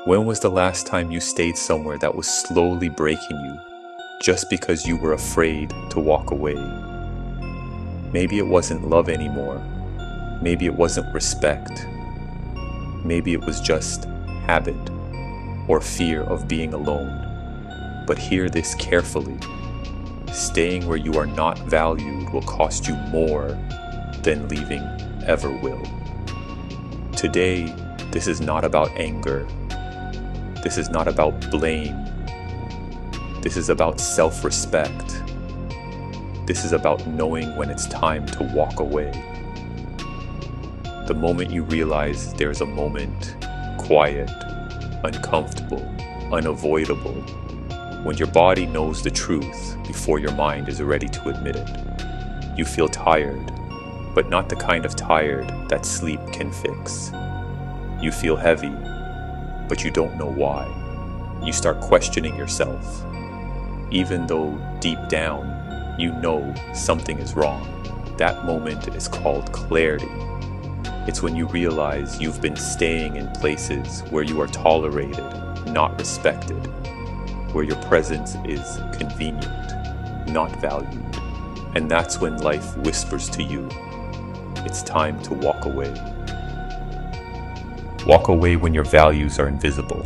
When was the last time you stayed somewhere that was slowly breaking you just because you were afraid to walk away? Maybe it wasn't love anymore. Maybe it wasn't respect. Maybe it was just habit or fear of being alone. But hear this carefully. Staying where you are not valued will cost you more than leaving ever will. Today, this is not about anger. This is not about blame. This is about self-respect. This is about knowing when it's time to walk away. The moment you realize there's a moment, quiet, uncomfortable, unavoidable, when your body knows the truth before your mind is ready to admit it. You feel tired, but not the kind of tired that sleep can fix. You feel heavy, but you don't know why. You start questioning yourself, even though deep down you know something is wrong. That moment is called clarity. It's when you realize you've been staying in places where you are tolerated, not respected, where your presence is convenient, not valued. And that's when life whispers to you, it's time to walk away. Walk away when your values are invisible.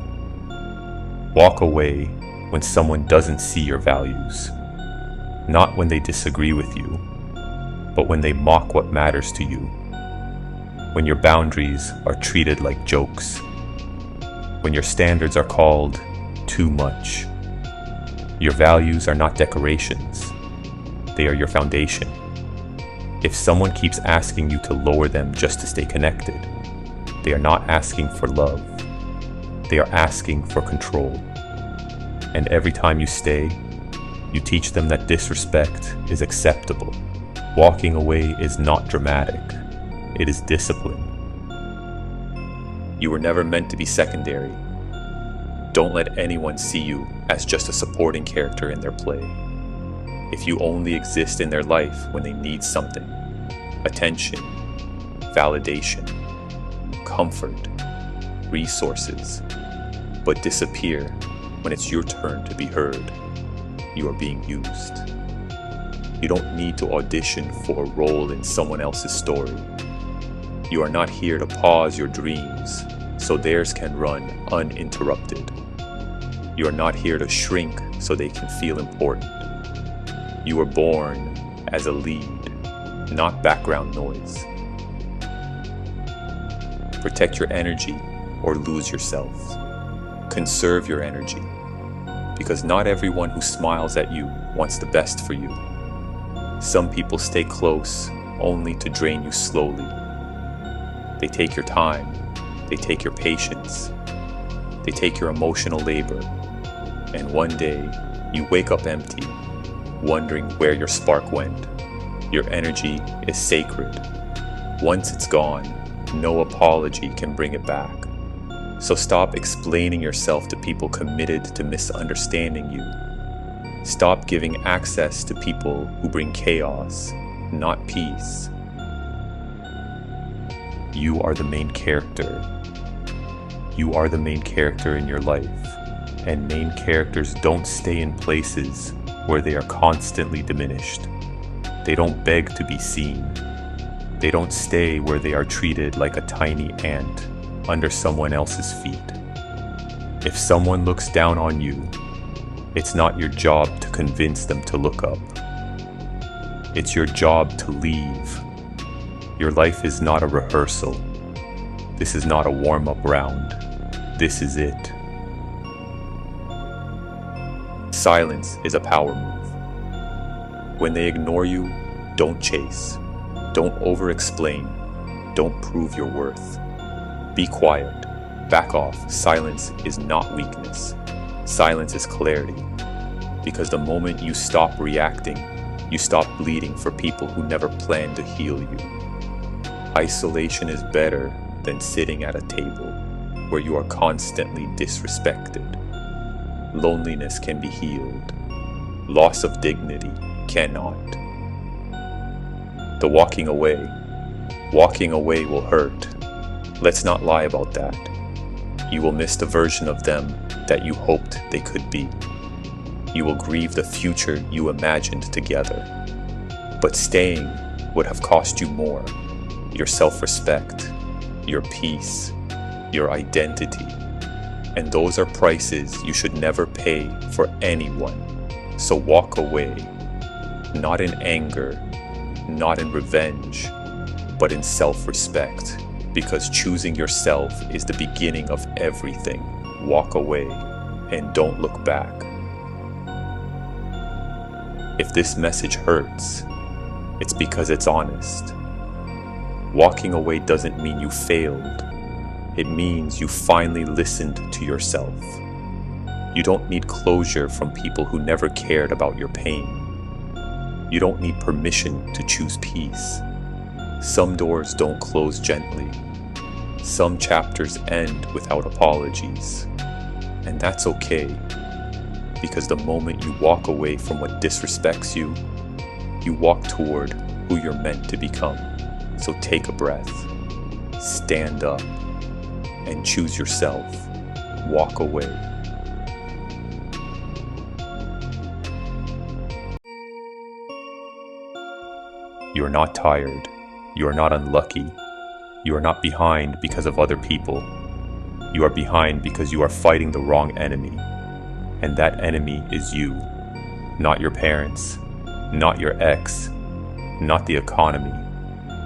Walk away when someone doesn't see your values. Not when they disagree with you, but when they mock what matters to you. When your boundaries are treated like jokes. When your standards are called too much. Your values are not decorations. They are your foundation. If someone keeps asking you to lower them just to stay connected, they are not asking for love. They are asking for control. And every time you stay, you teach them that disrespect is acceptable. Walking away is not dramatic. It is discipline. You were never meant to be secondary. Don't let anyone see you as just a supporting character in their play. If you only exist in their life when they need something, attention, validation, comfort, resources, but disappear when it's your turn to be heard, you are being used. You don't need to audition for a role in someone else's story. You are not here to pause your dreams so theirs can run uninterrupted. You are not here to shrink so they can feel important. You were born as a lead, not background noise. Protect your energy or lose yourself. Conserve your energy, because not everyone who smiles at you wants the best for you. Some people stay close only to drain you slowly. They take your time, they take your patience, they take your emotional labor, and one day you wake up empty, wondering where your spark went. Your energy is sacred. Once it's gone, no apology can bring it back. So stop explaining yourself to people committed to misunderstanding you. Stop giving access to people who bring chaos, not peace. You are the main character. You are the main character in your life. And main characters don't stay in places where they are constantly diminished. They don't beg to be seen. They don't stay where they are treated like a tiny ant under someone else's feet. If someone looks down on you, it's not your job to convince them to look up. It's your job to leave. Your life is not a rehearsal. This is not a warm-up round. This is it. Silence is a power move. When they ignore you, don't chase. Don't over-explain. Don't prove your worth. Be quiet. Back off. Silence is not weakness. Silence is clarity. Because the moment you stop reacting, you stop bleeding for people who never planned to heal you. Isolation is better than sitting at a table where you are constantly disrespected. Loneliness can be healed. Loss of dignity cannot. The walking away will hurt. Let's not lie about that. You will miss the version of them that you hoped they could be. You will grieve the future you imagined together. But staying would have cost you more: your self-respect, your peace, your identity. And those are prices you should never pay for anyone. So walk away, not in anger, not in revenge, but in self-respect, because choosing yourself is the beginning of everything. Walk away and don't look back. If this message hurts, it's because it's honest. Walking away doesn't mean you failed. It means you finally listened to yourself. You don't need closure from people who never cared about your pain. You don't need permission to choose peace. Some doors don't close gently. Some chapters end without apologies. And that's okay, because the moment you walk away from what disrespects you, you walk toward who you're meant to become. So take a breath, stand up, and choose yourself. Walk away. You are not tired. You are not unlucky. You are not behind because of other people. You are behind because you are fighting the wrong enemy. And that enemy is you. Not your parents, not your ex, not the economy,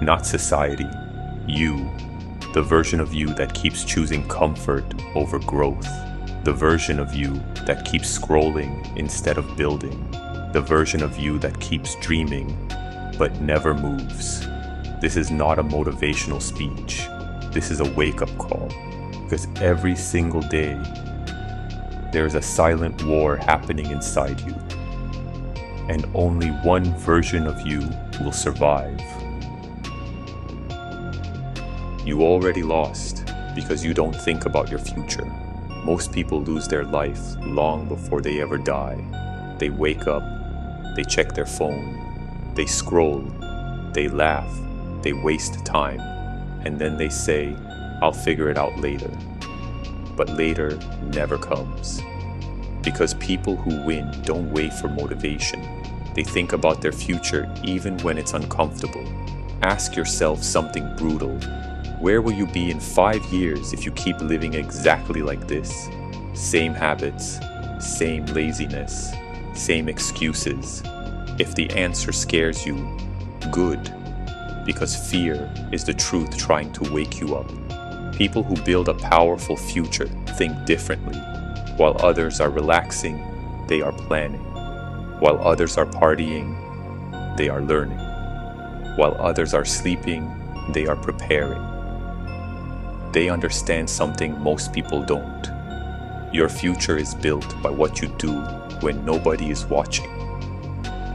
not society. You, the version of you that keeps choosing comfort over growth. The version of you that keeps scrolling instead of building. The version of you that keeps dreaming but never moves. This is not a motivational speech. This is a wake-up call. Because every single day, there is a silent war happening inside you. And only one version of you will survive. You already lost because you don't think about your future. Most people lose their life long before they ever die. They wake up, they check their phone, they scroll, they laugh, they waste time, and then they say, "I'll figure it out later." But later never comes. Because people who win don't wait for motivation. They think about their future even when it's uncomfortable. Ask yourself something brutal. Where will you be in 5 years if you keep living exactly like this? Same habits, same laziness, same excuses. If the answer scares you, good, because fear is the truth trying to wake you up. People who build a powerful future think differently. While others are relaxing, they are planning. While others are partying, they are learning. While others are sleeping, they are preparing. They understand something most people don't. Your future is built by what you do when nobody is watching.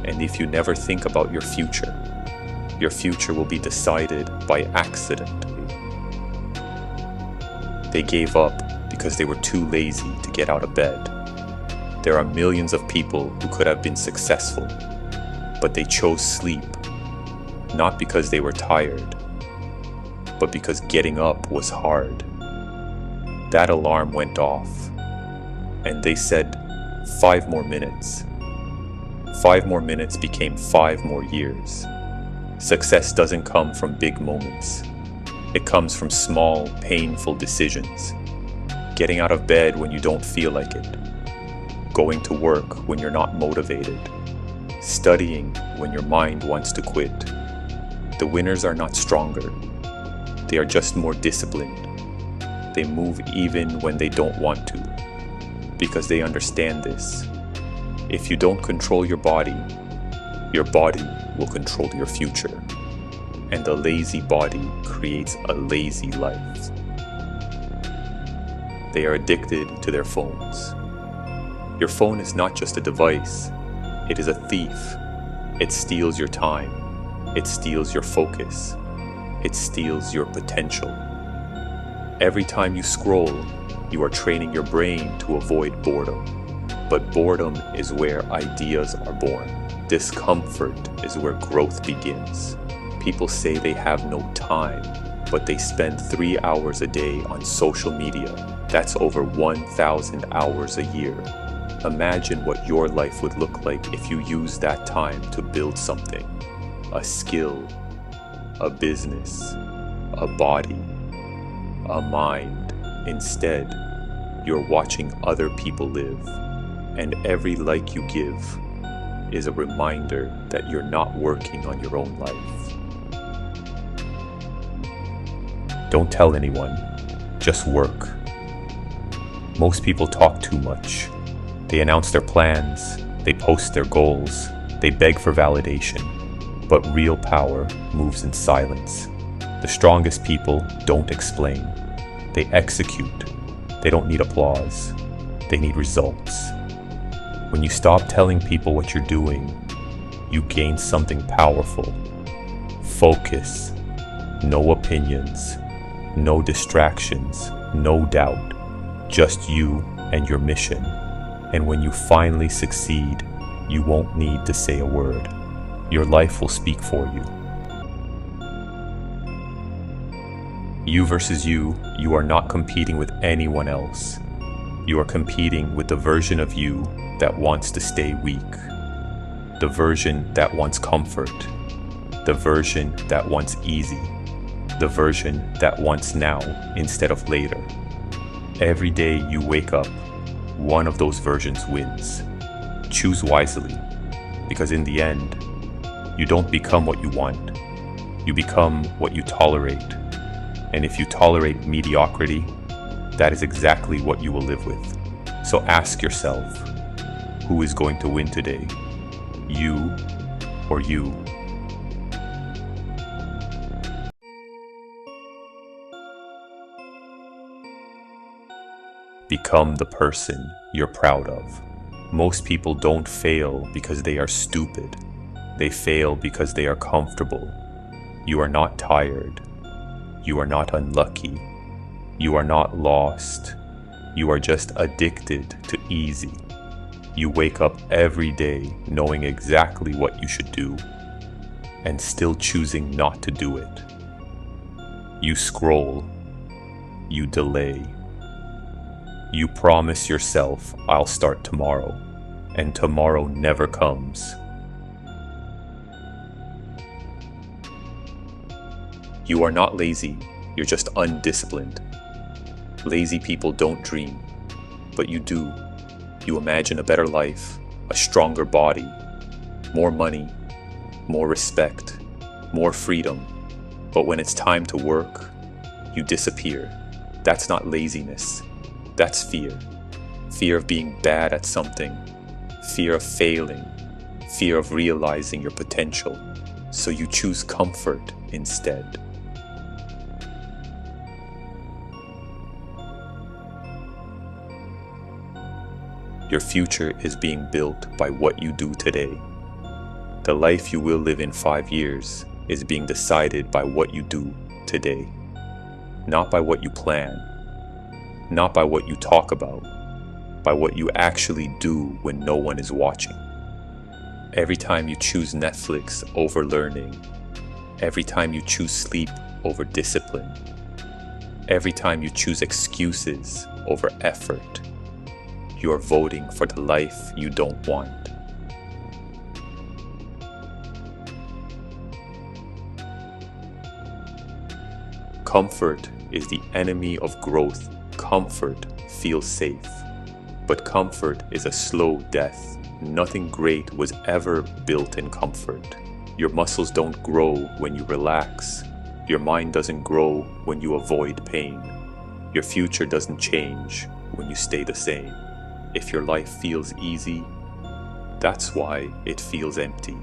And if you never think about your future will be decided by accident. They gave up because they were too lazy to get out of bed. There are millions of people who could have been successful, but they chose sleep, not because they were tired, but because getting up was hard. That alarm went off, and they said, 5 more minutes. 5 more minutes became 5 more years. Success doesn't come from big moments. It comes from small, painful decisions. Getting out of bed when you don't feel like it. Going to work when you're not motivated. Studying when your mind wants to quit. The winners are not stronger. They are just more disciplined. They move even when they don't want to, because they understand this. If you don't control your body will control your future. And the lazy body creates a lazy life. They are addicted to their phones. Your phone is not just a device, it is a thief. It steals your time. It steals your focus. It steals your potential. Every time you scroll, you are training your brain to avoid boredom. But boredom is where ideas are born. Discomfort is where growth begins. People say they have no time, but they spend 3 hours a day on social media. That's over 1,000 hours a year. Imagine what your life would look like if you used that time to build something, a skill, a business, a body, a mind. Instead, you're watching other people live, and every like you give is a reminder that you're not working on your own life. Don't tell anyone, just work. Most people talk too much. They announce their plans, they post their goals, they beg for validation. But real power moves in silence. The strongest people don't explain. They execute. They don't need applause. They need results. When you stop telling people what you're doing, you gain something powerful. Focus. No opinions. No distractions. No doubt. Just you and your mission. And when you finally succeed, you won't need to say a word. Your life will speak for you. You versus you are not competing with anyone else. You are competing with the version of you that wants to stay weak, the version that wants comfort, the version that wants easy, the version that wants now instead of later. Every day you wake up, one of those versions wins. Choose wisely, because in the end, you don't become what you want. You become what you tolerate. And if you tolerate mediocrity, that is exactly what you will live with. So ask yourself, who is going to win today? You or you? Become the person you're proud of. Most people don't fail because they are stupid. They fail because they are comfortable. You are not tired. You are not unlucky. You are not lost. You are just addicted to easy. You wake up every day knowing exactly what you should do and still choosing not to do it. You scroll. You delay. You promise yourself, I'll start tomorrow, and tomorrow never comes. You are not lazy, you're just undisciplined. Lazy people don't dream, but you do. You imagine a better life, a stronger body, more money, more respect, more freedom. But when it's time to work, you disappear. That's not laziness, that's fear. Fear of being bad at something, fear of failing, fear of realizing your potential. So you choose comfort instead. Your future is being built by what you do today. The life you will live in 5 years is being decided by what you do today. Not by what you plan, not by what you talk about, by what you actually do when no one is watching. Every time you choose Netflix over learning, every time you choose sleep over discipline, every time you choose excuses over effort, you are voting for the life you don't want. Comfort is the enemy of growth. Comfort feels safe, but comfort is a slow death. Nothing great was ever built in comfort. Your muscles don't grow when you relax. Your mind doesn't grow when you avoid pain. Your future doesn't change when you stay the same. If your life feels easy, that's why it feels empty.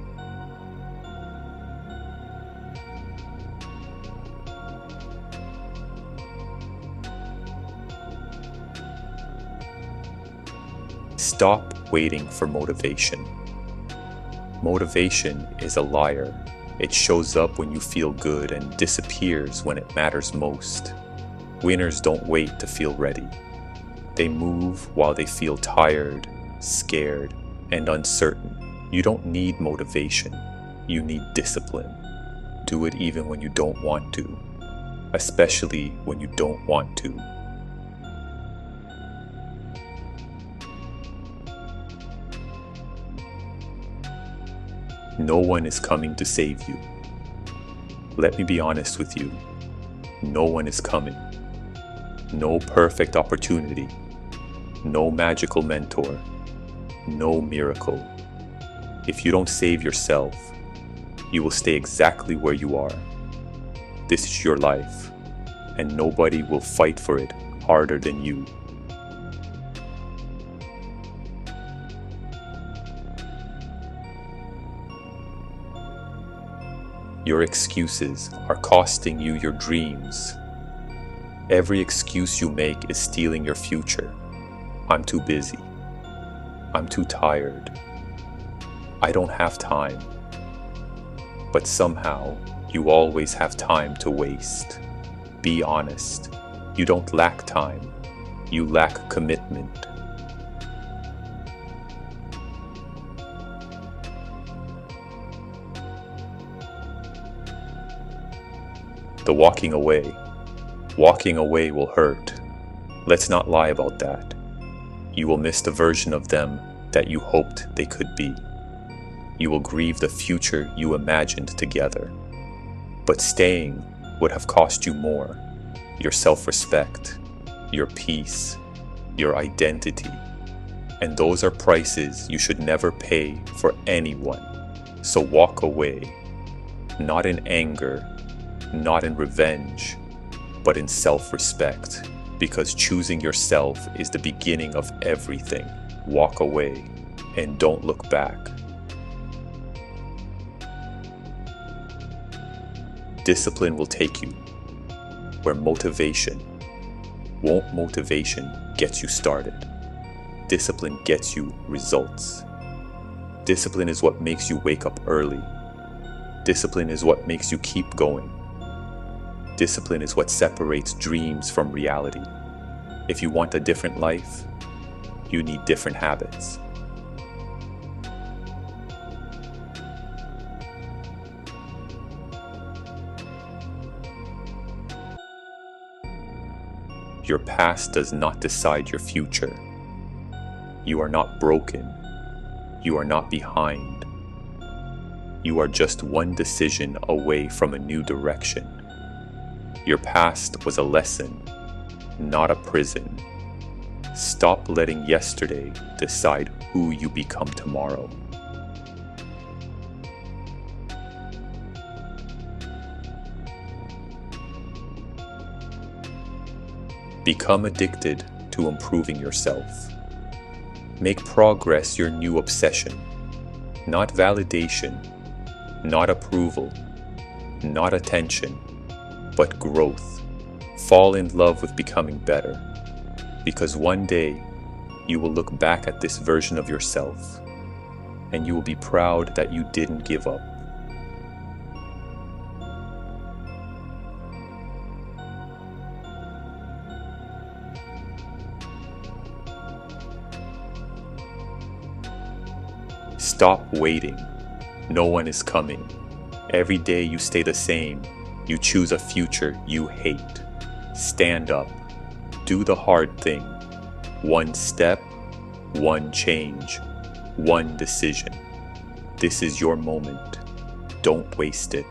Stop waiting for motivation. Motivation is a liar. It shows up when you feel good and disappears when it matters most. Winners don't wait to feel ready. They move while they feel tired, scared, and uncertain. You don't need motivation. You need discipline. Do it even when you don't want to. especially when you don't want to. No one is coming to save you. Let me be honest with you. No one is coming. No perfect opportunity. No magical mentor. No miracle. If you don't save yourself, you will stay exactly where you are. This is your life, and nobody will fight for it harder than you. Your excuses are costing you your dreams. Every excuse you make is stealing your future. I'm too busy. I'm too tired. I don't have time. But somehow, you always have time to waste. Be honest. You don't lack time. You lack commitment. The walking away will hurt. Let's not lie about that. You will miss the version of them that you hoped they could be. You will grieve the future you imagined together. But staying would have cost you more: your self-respect, your peace, your identity. And those are prices you should never pay for anyone. So walk away, not in anger, not in revenge, but in self-respect, because choosing yourself is the beginning of everything. Walk away and don't look back. Discipline will take you where motivation gets you started. Discipline gets you results. Discipline is what makes you wake up early. Discipline is what makes you keep going. Discipline is what separates dreams from reality. If you want a different life, you need different habits. Your past does not decide your future. You are not broken. You are not behind. You are just one decision away from a new direction. Your past was a lesson, not a prison. Stop letting yesterday decide who you become tomorrow. Become addicted to improving yourself. Make progress your new obsession. Not validation, not approval, not attention, but growth. Fall in love with becoming better, because one day you will look back at this version of yourself and you will be proud that you didn't give up. Stop waiting. No one is coming. Every day you stay the same. You choose a future you hate. Stand up. Do the hard thing. One step, one change, one decision. This is your moment. Don't waste it.